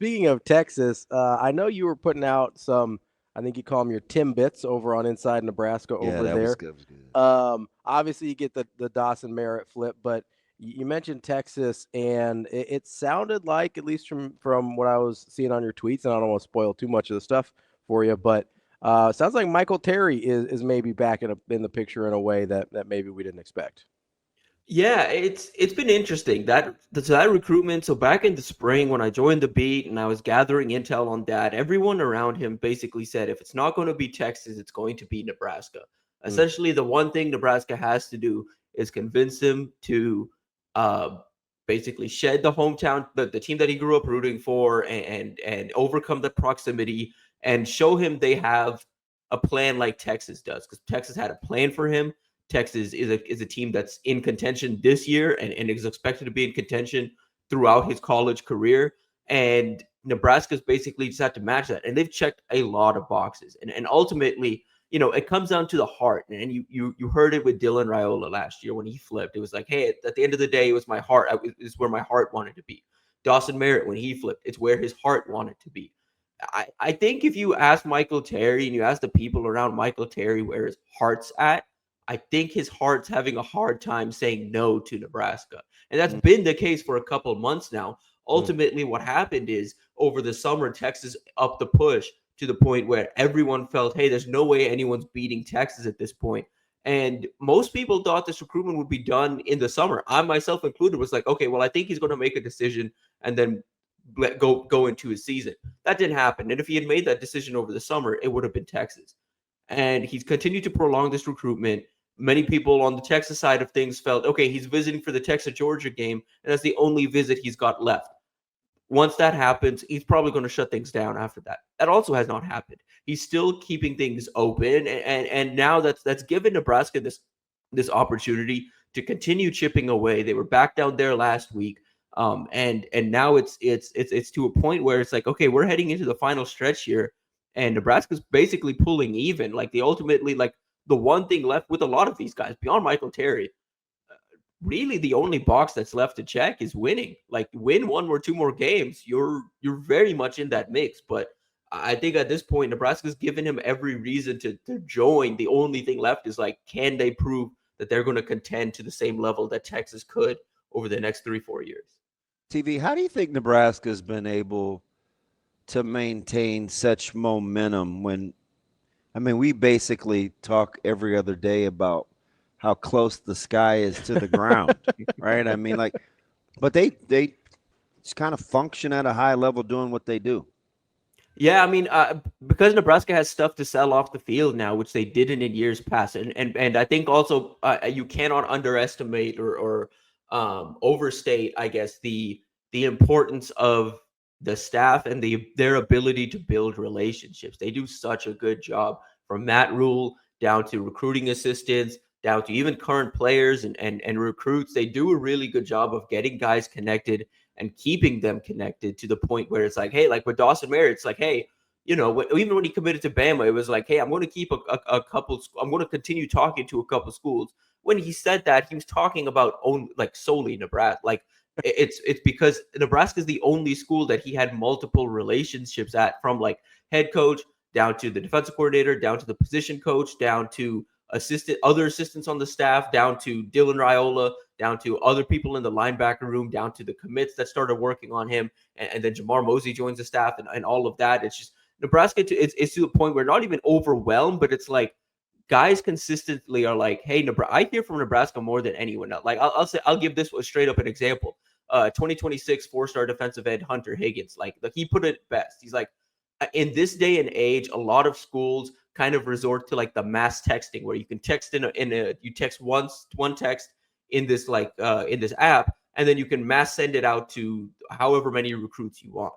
speaking of Texas, I know you were putting out some, I think you call them your Timbits over on Inside Nebraska Yeah, over that was there. good. Was good. Obviously, you get the Dawson Merritt flip, but you mentioned Texas, and it sounded like, at least from what I was seeing on your tweets, and I don't want to spoil too much of the stuff for you, but sounds like Michael Terry is maybe back in the picture in a way that maybe we didn't expect. Yeah, it's been interesting that recruitment. So back in the spring when I joined the beat and I was gathering intel on that, everyone around him basically said if it's not going to be Texas, it's going to be Nebraska. Mm, Essentially, the one thing Nebraska has to do is convince him to uh, basically shed the team that he grew up rooting for, and overcome the proximity and show him they have a plan like Texas does, because Texas had a plan for him. Texas is a team that's in contention this year and is expected to be in contention throughout his college career. And Nebraska's basically just had to match that. And they've checked a lot of boxes. And ultimately, it comes down to the heart. And you heard it with Dylan Raiola last year when he flipped. It was like, hey, at the end of the day, it was my heart. It's where my heart wanted to be. Dawson Merritt, when he flipped, it's where his heart wanted to be. I think if you ask Michael Terry and you ask the people around Michael Terry where his heart's at, I think his heart's having a hard time saying no to Nebraska. And that's mm, been the case for a couple of months now. mm. Ultimately, what happened is over the summer, Texas upped the push to the point where everyone felt, hey, there's no way anyone's beating Texas at this point. And most people thought this recruitment would be done in the summer. I myself included was like, okay, well, I think he's going to make a decision and then go into his season. That didn't happen. And if he had made that decision over the summer, it would have been Texas. And he's continued to prolong this recruitment. Many people on the Texas side of things felt, okay, he's visiting for the Texas Georgia game, and that's the only visit he's got left. Once that happens, he's probably going to shut things down after that. That also has not happened. He's still keeping things open, and now that's given Nebraska this opportunity to continue chipping away. They were back down there last week. And now it's to a point where it's like, okay, we're heading into the final stretch here, and Nebraska's basically pulling even. Like the one thing left with a lot of these guys beyond Michael Terry, really the only box that's left to check is winning. Like win one or two more games, you're very much in that mix. But I think at this point, Nebraska's given him every reason to join. The only thing left is like, can they prove that they're going to contend to the same level that Texas could over the next 3-4 years? TV, how do you think Nebraska's been able to maintain such momentum when, I mean, we basically talk every other day about how close the sky is to the ground, right? I mean, like, but they just kind of function at a high level doing what they do. Yeah, I mean, because Nebraska has stuff to sell off the field now, which they didn't in years past, and I think also you cannot underestimate or overstate, I guess, the importance of the staff and their ability to build relationships. They do such a good job, from Matt Rule down to recruiting assistants, down to even current players and recruits. They do a really good job of getting guys connected and keeping them connected to the point where it's like, hey, like with Dawson Merritt, it's like, hey, even when he committed to Bama, it was like, hey, I'm going to keep a couple. I'm going to continue talking to a couple schools. When he said that, he was talking about like solely Nebraska. Like it's because Nebraska is the only school that he had multiple relationships at, from like head coach down to the defensive coordinator, down to the position coach, down to other assistants on the staff, down to Dylan Raiola, down to other people in the linebacker room, down to the commits that started working on him, and then Jamar Mosey joins the staff, and all of that. It's just Nebraska. It's to the point where not even overwhelmed, but it's like guys consistently are like, hey, I hear from Nebraska more than anyone else. Like I'll give this straight up an example. 2026 4-star defensive end Hunter Higgins, like he put it best. He's like, in this day and age, a lot of schools kind of resort to like the mass texting, where you can text you text one text in this in this app, and then you can mass send it out to however many recruits you want.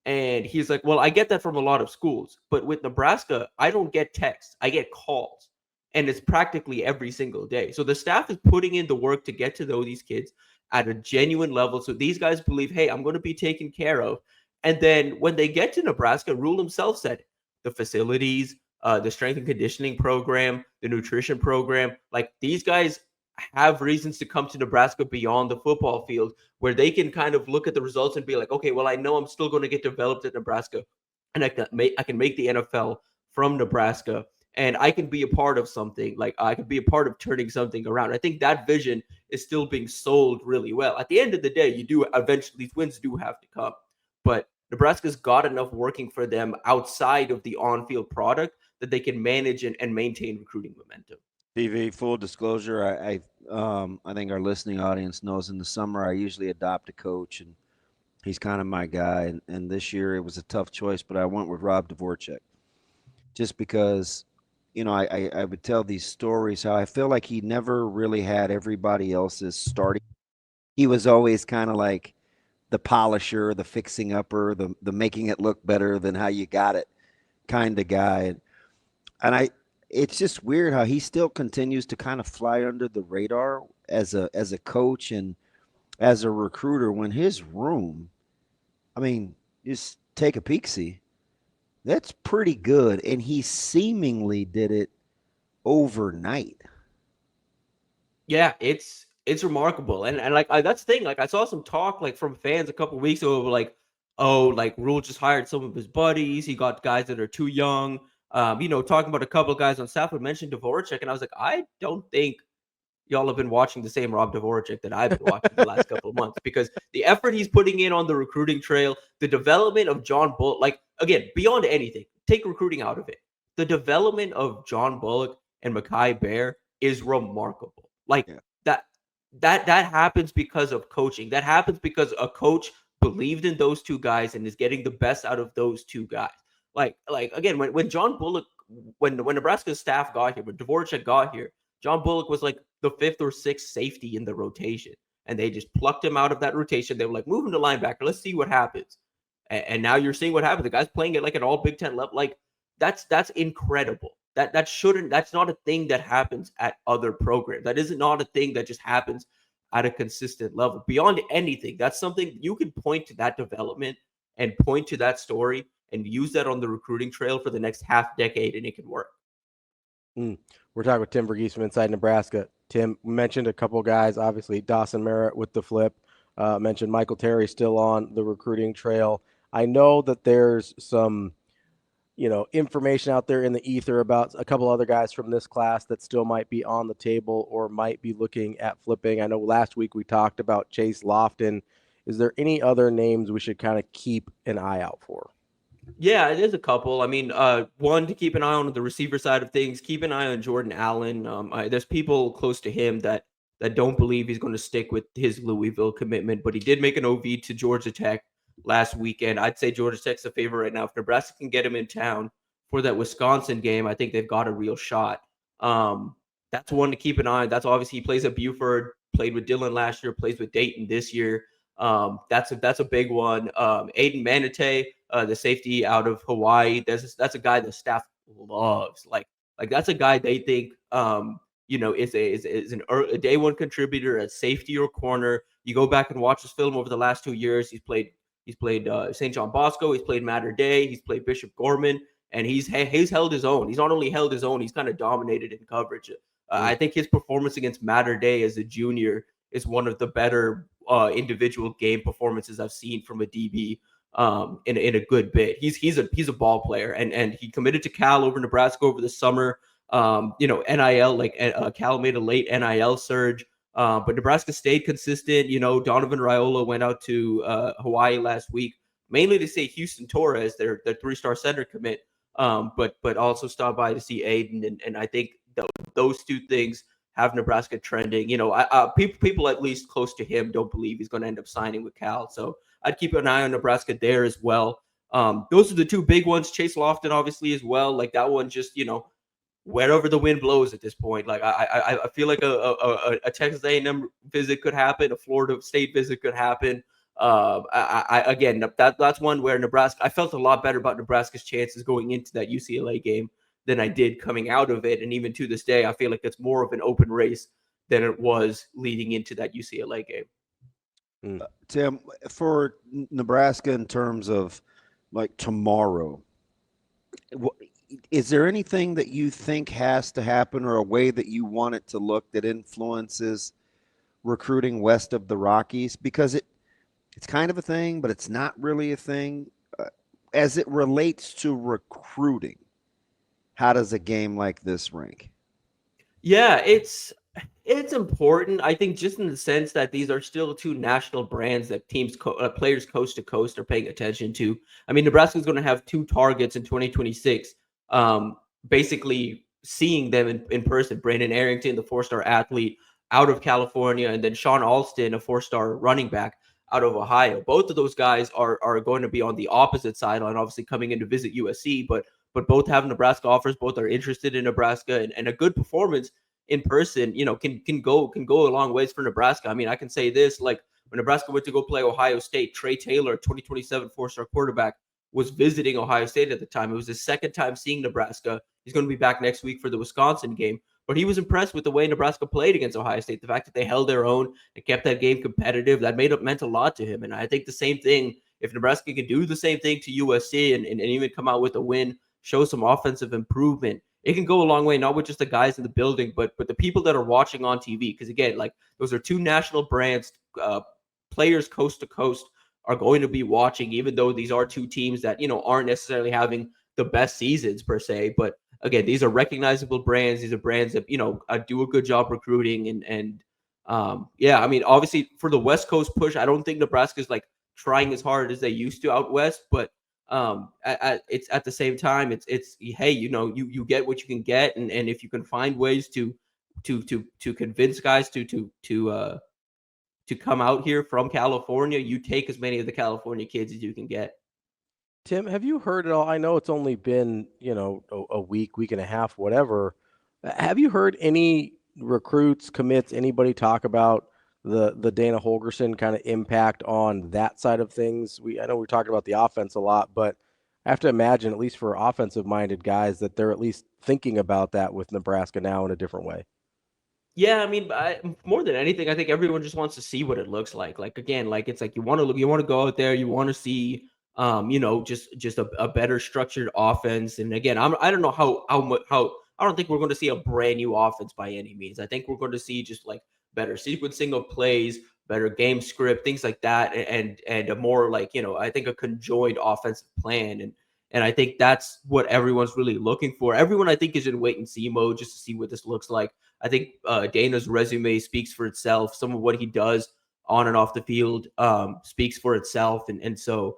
And he's like, well, I get that from a lot of schools, but with Nebraska, I don't get texts, I get calls, and it's practically every single day. So the staff is putting in the work to get to know these kids at a genuine level, so these guys believe, hey, I'm going to be taken care of. And then when they get to Nebraska, Rule himself said the facilities, the strength and conditioning program, the nutrition program, like these guys have reasons to come to Nebraska beyond the football field, where they can kind of look at the results and be like, okay, well, I know I'm still going to get developed at Nebraska, and I can make the NFL from Nebraska, and I can be a part of something. Like I could be a part of turning something around. I think that vision is still being sold really well. At the end of the day, you do eventually these wins do have to come, but Nebraska's got enough working for them outside of the on-field product that they can manage and maintain recruiting momentum. TV, full disclosure, I think our listening audience knows in the summer I usually adopt a coach, and he's kind of my guy. And this year it was a tough choice, but I went with Rob Dvoracek just because, I would tell these stories how I feel like he never really had everybody else's starting. He was always kind of like the polisher, the fixing upper, the making it look better than how you got it kind of guy. And it's just weird how he still continues to kind of fly under the radar as a coach and as a recruiter when his room, I mean, just take a peek, see. That's pretty good, and he seemingly did it overnight. Yeah, it's remarkable, and like that's the thing. Like I saw some talk like from fans a couple weeks ago, like, oh, like Rule just hired some of his buddies. He got guys that are too young. Talking about a couple of guys on staff would mention Dvorak, and I was like, I don't think y'all have been watching the same Rob Dvoracek that I've been watching the last couple of months, because the effort he's putting in on the recruiting trail, the development of John Bullock, like again, beyond anything, take recruiting out of it. The development of John Bullock and Mackay Bear is remarkable. Like Yeah. that happens because of coaching. That happens because a coach believed in those two guys and is getting the best out of those two guys. Like again, when John Bullock, when Nebraska's staff got here, when Dvoracek got here, John Bullock was like the fifth or sixth safety in the rotation, and they just plucked him out of that rotation. They were like, move him to linebacker. Let's see what happens. And now you're seeing what happened. The guy's playing at like an all Big Ten level. Like that's incredible. That's not a thing that happens at other programs. That is not a thing that just happens at a consistent level. Beyond anything, that's something you can point to that development and point to that story and use that on the recruiting trail for the next half decade, and it can work. We're talking with Tim Verghese from Inside Nebraska. Tim mentioned a couple guys, obviously Dawson Merritt with the flip. Mentioned Michael Terry still on the recruiting trail. I know that there's some, information out there in the ether about a couple other guys from this class that still might be on the table or might be looking at flipping. I know last week we talked about Chase Lofton. Is there any other names we should kind of keep an eye out for? Yeah, it is a couple. I mean, one to keep an eye on the receiver side of things. Keep an eye on Jordan Allen. There's people close to him that don't believe he's going to stick with his Louisville commitment, but he did make an OV to Georgia Tech last weekend. I'd say Georgia Tech's a favorite right now. If Nebraska can get him in town for that Wisconsin game, I think they've got a real shot. That's one to keep an eye on. That's obviously he plays at Buford, played with Dylan last year, plays with Dayton this year. That's a big one. Aiden Manate, the safety out of Hawaii. That's a guy the staff loves. Like that's a guy they think is a day one contributor at safety or corner. You go back and watch his film over the last 2 years. He's played St. John Bosco. He's played Mater Dei. He's played Bishop Gorman, and he's held his own. He's not only held his own, he's kind of dominated in coverage. I think his performance against Mater Dei as a junior is one of the better individual game performances I've seen from a DB in a good bit. He's a ball player, and he committed to Cal over Nebraska over the summer. NIL, like Cal made a late NIL surge, but Nebraska stayed consistent. Donovan Raiola went out to Hawaii last week, mainly to see Houston Torres, their 3-star center commit, but also stopped by to see Aiden, and I think those two things have Nebraska trending. People at least close to him don't believe he's going to end up signing with Cal, so I'd keep an eye on Nebraska there as well. Those are the two big ones. Chase Lofton, obviously, as well. Like that one, just wherever the wind blows at this point. Like I feel like a Texas A&M visit could happen, a Florida State visit could happen. Again, that's one where Nebraska. I felt a lot better about Nebraska's chances going into that UCLA game than I did coming out of it, and even to this day, I feel like it's more of an open race than it was leading into that UCLA game. Tim, for Nebraska in terms of like tomorrow, is there anything that you think has to happen or a way that you want it to look that influences recruiting west of the Rockies? Because it's kind of a thing, but it's not really a thing. As it relates to recruiting, how does a game like this rank? Yeah, it's important. I think just in the sense that these are still two national brands that players coast to coast are paying attention to. I mean, Nebraska is going to have two targets in 2026. Basically seeing them in person. Brandon Arrington, the four-star athlete out of California, and then Sean Alston, a four-star running back out of Ohio. Both of those guys are going to be on the opposite sideline, obviously coming in to visit USC, but both have Nebraska offers. Both are interested in Nebraska, and a good performance in person, can go a long ways for Nebraska. I mean, I can say this: like when Nebraska went to go play Ohio State, Trey Taylor, 2027 four-star quarterback, was visiting Ohio State at the time. It was his second time seeing Nebraska. He's going to be back next week for the Wisconsin game. But he was impressed with the way Nebraska played against Ohio State. The fact that they held their own and kept that game competitive, that meant a lot to him. And I think the same thing, if Nebraska could do the same thing to USC and even come out with a win, show some offensive improvement, it can go a long way, not with just the guys in the building, but the people that are watching on TV. Because again, like those are two national brands, players coast to coast are going to be watching, even though these are two teams that, aren't necessarily having the best seasons per se. But again, these are recognizable brands. These are brands that, do a good job recruiting. Yeah, I mean, obviously for the West Coast push, I don't think Nebraska's like trying as hard as they used to out West, but it's at the same time, it's hey, you get what you can get. And if you can find ways to convince guys to come out here from California, you take as many of the California kids as you can get. Tim, have you heard at all? I know it's only been, a week and a half, whatever. Have you heard any recruits, commits, anybody talk about the Dana Holgorsen kind of impact on that side of things? I know we're talking about the offense a lot, but I have to imagine, at least for offensive-minded guys, that they're at least thinking about that with Nebraska now in a different way. Yeah, I mean, more than anything, I think everyone just wants to see what it looks like. Like again, like it's like you want to go out there, you want to see, just a better structured offense. And again, I don't know how I don't think we're going to see a brand new offense by any means. I think we're going to see just like better sequencing of plays, better game script, things like that, and a more like I think a conjoined offensive plan. And I think that's what everyone's really looking for. Everyone, I think, is in wait and see mode just to see what this looks like. I think Dana's resume speaks for itself. Some of what he does on and off the field speaks for itself. And so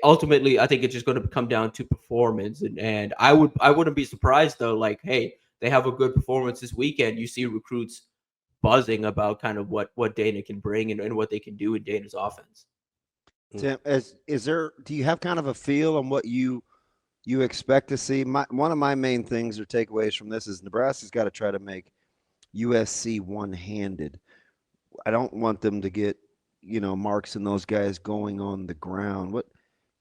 ultimately, I think it's just going to come down to performance. And I wouldn't be surprised, though, like, hey, they have a good performance this weekend. You see recruits buzzing about kind of what Dana can bring and what they can do in Dana's offense. Tim, do you have kind of a feel on what you expect to see? One of my main things or takeaways from this is Nebraska's got to try to make USC one-handed. I don't want them to get, Marks and those guys going on the ground. What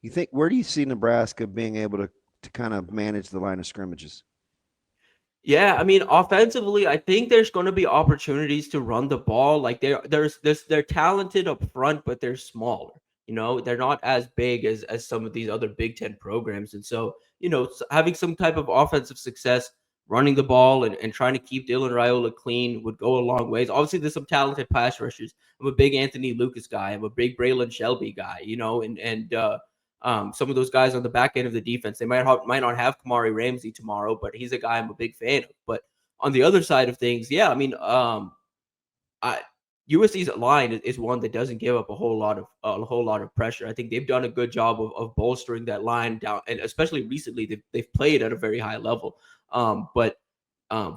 you think? Where do you see Nebraska being able to kind of manage the line of scrimmages? Yeah, I mean, offensively, I think there's going to be opportunities to run the ball. Like they're talented up front, but they're smaller. They're not as big as some of these other Big Ten programs. And so, having some type of offensive success running the ball and trying to keep Dylan Raiola clean would go a long ways. Obviously, there's some talented pass rushers. I'm a big Anthony Lucas guy. I'm a big Braylon Shelby guy, some of those guys on the back end of the defense, they might not have Kamari Ramsey tomorrow, but he's a guy I'm a big fan of. But on the other side of things, yeah, I mean, USC's line is one that doesn't give up a whole lot of pressure. I think they've done a good job of bolstering that line down, and especially recently, they've played at a very high level. But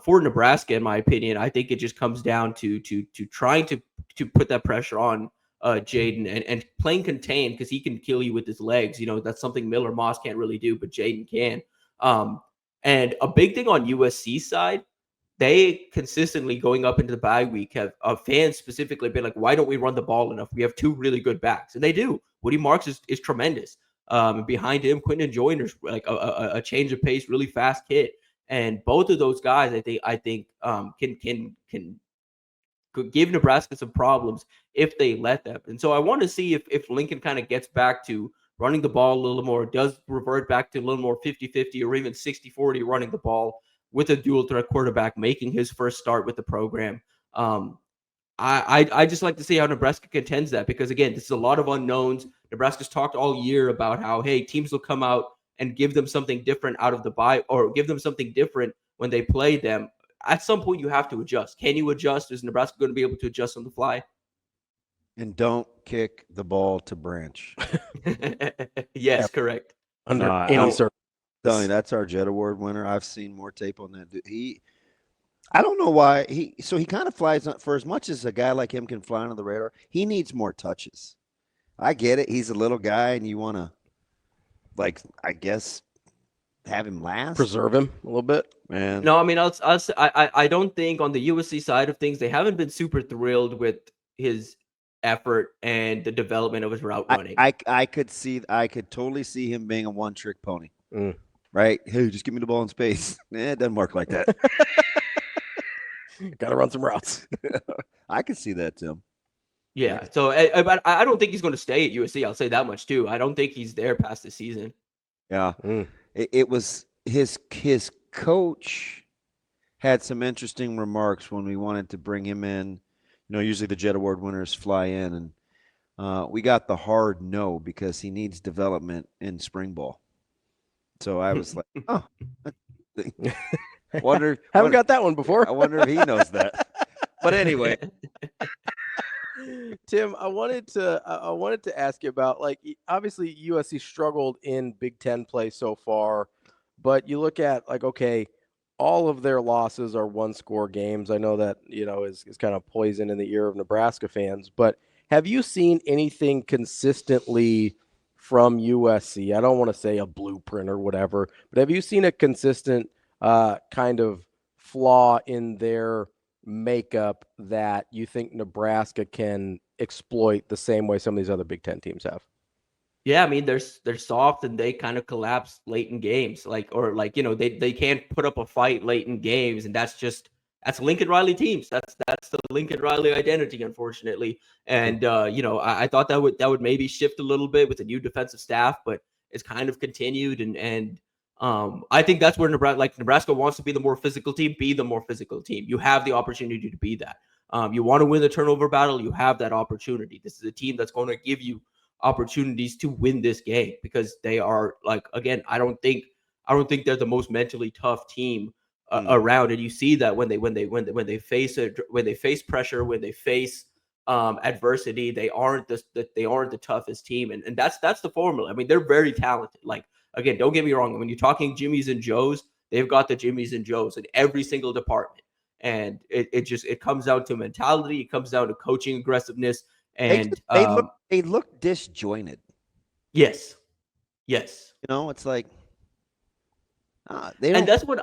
for Nebraska, in my opinion, I think it just comes down to trying to put that pressure on Jaden and playing contained, because he can kill you with his legs. That's something Miller Moss can't really do, but Jaden can. And a big thing on USC side, they consistently going up into the bye week have fans specifically been like, why don't we run the ball enough? We have two really good backs, and they do. Woody Marks is tremendous. Behind him, Quinton Joyner's like a change of pace, really fast kid. And both of those guys, I think can could give Nebraska some problems if they let them. And so I want to see if Lincoln kind of gets back to running the ball a little more, does revert back to a little more 50-50 or even 60-40 running the ball with a dual threat quarterback making his first start with the program. I just like to see how Nebraska contends that, because again, this is a lot of unknowns. Nebraska's talked all year about how, hey, teams will come out and give them something different out of the bye, or give them something different when they play them. At some point, you have to adjust. Can you adjust? Is Nebraska going to be able to adjust on the fly? And don't kick the ball to Branch. Yes, correct. Under any circumstances. That's our Jet Award winner. I've seen more tape on that dude. I don't know why he kind of flies for as much as a guy like him can fly under the radar. He needs more touches. I get it. He's a little guy, and you want to, like, I guess, have him last, Preserve him a little bit. Man. No, I mean, I don't think on the USC side of things they haven't been super thrilled with his effort and the development of his route running. I could totally see him being a one-trick pony. Right? Hey, just give me the ball in space. It doesn't work like that. Got to run some routes. I could see that, Tim. Yeah. So, but I don't think he's going to stay at USC. I'll say that much too. I don't think he's there past the season. Yeah. It was his coach had some interesting remarks when we wanted to bring him in. Usually the Jet Award winners fly in, and we got the hard no because he needs development in spring ball. So I was like, oh. Haven't got that one before. I wonder if he knows that. But anyway, Tim, I wanted to ask you about, like, obviously USC struggled in Big Ten play so far, but you look at, like, okay, all of their losses are one-score games. I know that is kind of poison in the ear of Nebraska fans, but have you seen anything consistently from USC? I don't want to say a blueprint or whatever, but have you seen a consistent kind of flaw in their makeup that you think Nebraska can exploit the same way some of these other Big Ten teams have? Yeah, I mean, they're soft and they kind of collapse late in games, they can't put up a fight late in games, and that's Lincoln Riley teams. That's the Lincoln Riley identity, unfortunately. And I thought that would maybe shift a little bit with the new defensive staff, but it's kind of continued, and I think that's where Nebraska wants to be the more physical team. Be the more physical team. You have the opportunity to be that. You want to win the turnover battle. You have that opportunity. This is a team that's going to give you opportunities to win this game, because they are, like, again, I don't think they're the most mentally tough team around, and you see that when they face pressure, when they face adversity, they aren't the toughest team, and that's the formula. I mean, they're very talented. Like, again, don't get me wrong. When you're talking Jimmys and Joes, they've got the Jimmys and Joes in every single department, and it comes down to mentality. It comes down to coaching aggressiveness. And they look disjointed. Yes. It's like and that's what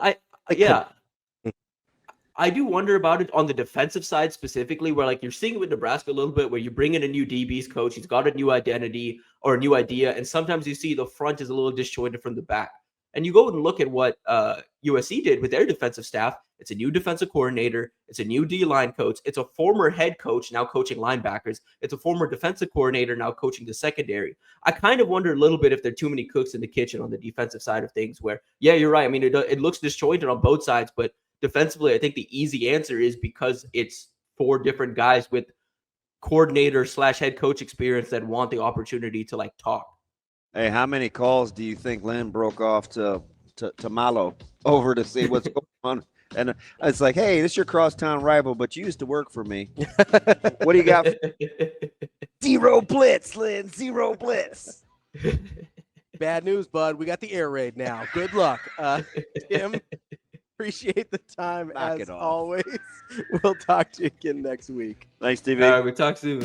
I do wonder about it on the defensive side specifically, where, like, you're seeing it with Nebraska a little bit, where you bring in a new DB's coach, he's got a new identity or a new idea, and sometimes you see the front is a little disjointed from the back. And you go and look at what USC did with their defensive staff. It's a new defensive coordinator. It's a new D-line coach. It's a former head coach now coaching linebackers. It's a former defensive coordinator now coaching the secondary. I kind of wonder a little bit if there are too many cooks in the kitchen on the defensive side of things, where, yeah, you're right. I mean, it looks disjointed on both sides, but defensively, I think the easy answer is because it's four different guys with coordinator/head coach experience that want the opportunity to, like, talk. Hey, how many calls do you think Lynn broke off to Malo over to see what's going on? And it's like, hey, this is your crosstown rival, but you used to work for me. What do you got? Zero blitz, Lynn. Zero blitz. Bad news, bud. We got the air raid now. Good luck. Tim, appreciate the time as always. We'll talk to you again next week. Thanks, Stevie. All right, we talk soon.